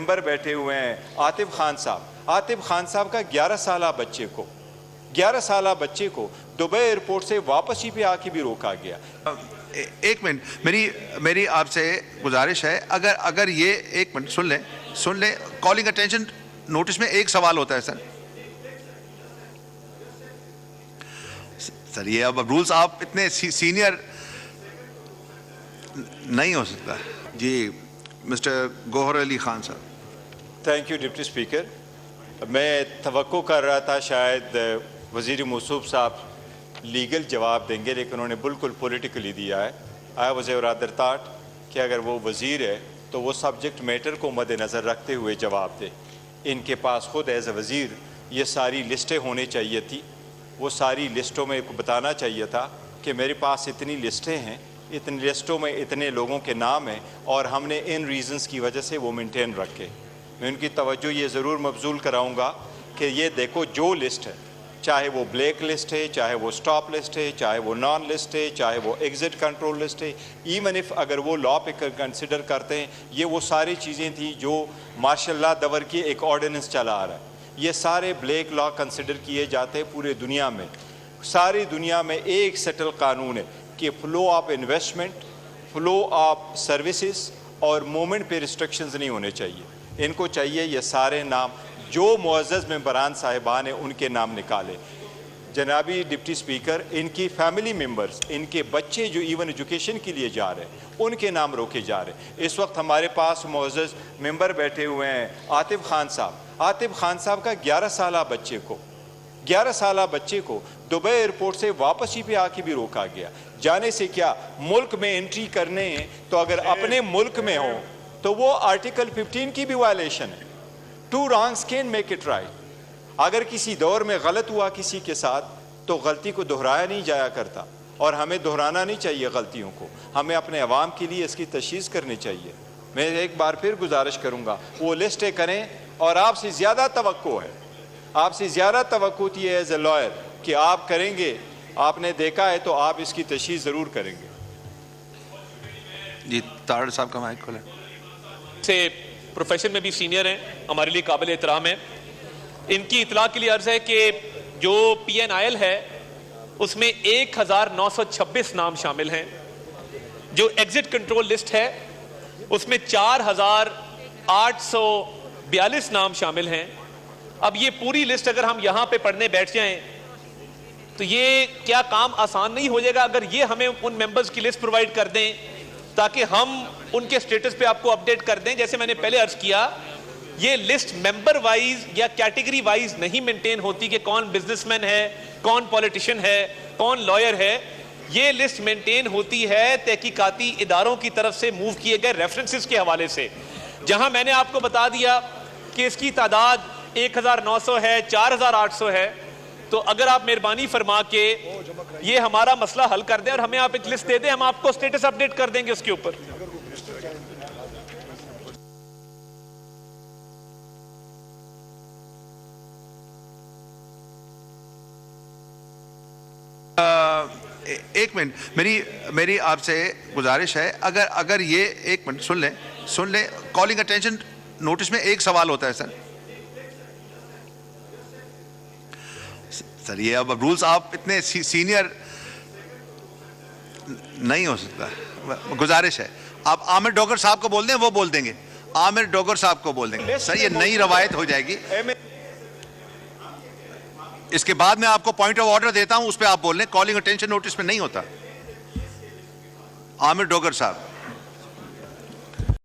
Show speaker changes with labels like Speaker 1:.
Speaker 1: ممبر بیٹھے ہوئے ہیں عاطف خان صاحب کا 11 سالہ بچے کو دبئی ایئرپورٹ سے واپس ہی پہ آ کے بھی روکا گیا۔
Speaker 2: ایک منٹ میری آپ سے گزارش ہے، اگر یہ ایک منٹ سن لیں کالنگ اٹینشن نوٹس میں ایک سوال ہوتا ہے سر یہ اب رولز آپ اتنے سینئر نہیں ہو سکتا۔ جی مسٹر گوہر علی خان صاحب۔
Speaker 1: تھینک یو ڈپٹی اسپیکر، میں توقع کر رہا تھا شاید وزیر موصوف صاحب لیگل جواب دیں گے، لیکن انہوں نے بالکل پولیٹیکلی دیا ہے۔ آئی واز رادر تھاٹ کہ اگر وہ وزیر ہے تو وہ سبجیکٹ میٹر کو مد نظر رکھتے ہوئے جواب دے۔ ان کے پاس خود ایز اے وزیر یہ ساری لسٹیں ہونی چاہیے تھی، وہ ساری لسٹوں میں بتانا چاہیے تھا کہ میرے پاس اتنی لسٹیں ہیں، اتنی لسٹوں میں اتنے لوگوں کے نام ہیں اور ہم نے ان ریزنز کی وجہ سے وہ مینٹین رکھے۔ میں ان کی توجہ یہ ضرور مبذول کراؤں گا کہ یہ دیکھو جو لسٹ ہے، چاہے وہ بلیک لسٹ ہے، چاہے وہ سٹاپ لسٹ ہے، چاہے وہ نان لسٹ ہے، چاہے وہ ایگزٹ کنٹرول لسٹ ہے، ایون اف اگر وہ لا پہ کنسیڈر کرتے ہیں، یہ وہ ساری چیزیں تھیں جو ماشاء اللہ دور کی ایک آرڈیننس چلا آ رہا ہے۔ یہ سارے بلیک لا کنسیڈر کیے جاتے ہیں پورے دنیا میں۔ ساری دنیا میں ایک سیٹل قانون ہے کہ flow of investment, flow of services اور مومنٹ پہ ریسٹرکشنز نہیں ہونے چاہیے۔ ان کو چاہیے یہ سارے نام جو معزز ممبران صاحبان ہیں ان کے نام نکالے۔ جنابی ڈپٹی اسپیکر، ان کی فیملی ممبرز، ان کے بچے جو ایون ایجوکیشن کے لیے جا رہے ہیں ان کے نام روکے جا رہے ہیں۔ اس وقت ہمارے پاس معزز ممبر بیٹھے ہوئے ہیں عاطف خان صاحب کا 11 سالہ بچے کو دبئی ایئرپورٹ سے واپس ہی پہ آ کے بھی روکا گیا۔ جانے سے کیا ملک میں انٹری کرنے ہیں تو اگر اپنے ملک میں ہوں تو وہ آرٹیکل 15 کی بھی وائلیشن ہے۔ Two wrongs can make it right. اگر کسی دور میں غلط ہوا کسی کے ساتھ تو غلطی کو دہرایا نہیں جایا کرتا، اور ہمیں دہرانا نہیں چاہیے غلطیوں کو، ہمیں اپنے عوام کے لیے اس کی تشخیص کرنی چاہیے۔ میں ایک بار پھر گزارش کروں گا وہ لسٹیں کریں، اور آپ سے زیادہ توقع تھی ایز اے لائر کہ آپ کریں گے، آپ نے دیکھا ہے تو آپ اس کی تشخیص ضرور کریں گے۔
Speaker 2: جی تاڑ صاحب کا مائک کھولیں۔
Speaker 3: سے پروفیشن میں بھی سینئر ہیں، ہمارے لیے قابل احترام ہیں۔ ان کی اطلاع کے لیے عرض ہے کہ جو پی این آئی ایل ہے اس میں 1926 نام شامل ہیں۔ جو ایگزٹ کنٹرول لسٹ ہے اس میں 4842 نام شامل ہیں۔ اب یہ پوری لسٹ اگر ہم یہاں پہ پڑھنے بیٹھ جائیں تو یہ کیا کام آسان نہیں ہو جائے گا؟ اگر یہ ہمیں ان ممبرز کی لسٹ پرووائڈ کر دیں تاکہ ہم ان کے سٹیٹس پہ آپ کو اپڈیٹ کر دیں۔ جیسے میں نے پہلے عرض کیا، یہ لسٹ ممبر وائز یا کیٹیگری وائز نہیں مینٹین ہوتی کہ کون بزنس مین ہے، کون پولیٹیشین ہے، کون لائر ہے۔ یہ لسٹ مینٹین ہوتی ہے تحقیقاتی اداروں کی طرف سے موو کیے گئے ریفرنسز کے حوالے سے۔ جہاں میں نے آپ کو بتا دیا کہ اس کی تعداد 1900 ہے، 4800 ہے، تو اگر آپ مہربانی فرما کے یہ ہمارا مسئلہ حل کر دیں اور ہمیں آپ ایک لسٹ دے دیں، ہم آپ کو سٹیٹس اپڈیٹ کر دیں گے اس کے اوپر۔
Speaker 2: ایک منٹ میری آپ سے گزارش ہے، اگر یہ ایک منٹ سن لیں کالنگ اٹینشن نوٹس میں ایک سوال ہوتا ہے سر یہ اب رولز آپ اتنے سینئر نہیں ہو سکتا۔ گزارش ہے آپ عامر ڈوگر صاحب کو بول دیں، وہ بول دیں گے۔ عامر ڈوگر صاحب کو بول دیں گے سر، یہ نئی روایت ہو جائے گی۔ اس کے بعد میں آپ کو پوائنٹ آف آرڈر دیتا ہوں، اس پہ آپ بول لیں، کالنگ اٹینشن نوٹس میں نہیں ہوتا۔ عامر ڈوگر صاحب۔